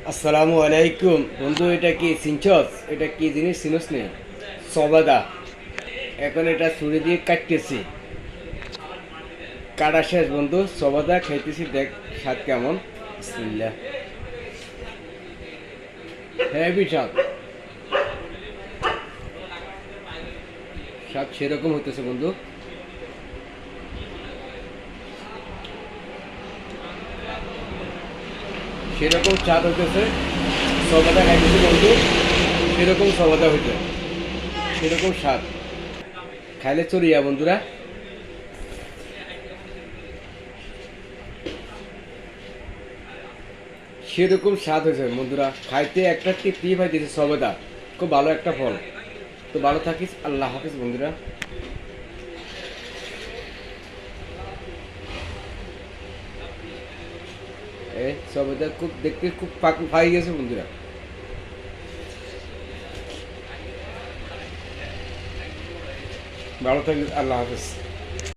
আসসালামু আলাইকুম বন্ধু, এটা কি চিনছস? এটা কি জিনিস চিনস নি? সবাদা। এখন এটা ছুরি দিয়ে কাটতেছি, কাটা শেষ বন্ধু। সবাদা খাইতেছি, দেখ স্বাদ কেমন। বিসমিল্লাহ। হেভি স্বাদ, স্বাদ সেরকম হইতেছে বন্ধু। সেরকম স্বাদ হইতেছে। সবাদা খাইতেছি বন্ধু, সেরকম সবাদা হইতে, সেরকম স্বাদ। খাইলে চড়িয়া বন্ধুরা। সেরকম স্বাদ হয়েছে বন্ধুরা, খাইতে একটা তৃপ্তি পাইতেছে। সবেদা খুব ভালো একটা ফল। তো ভালো থাকিস, আল্লাহ হাফিজ বন্ধুরা। এই সবেদা খুব দেখতে খুব ফাই গেছে বন্ধুরা। ভালো থাকিস, আল্লাহ হাফিজ।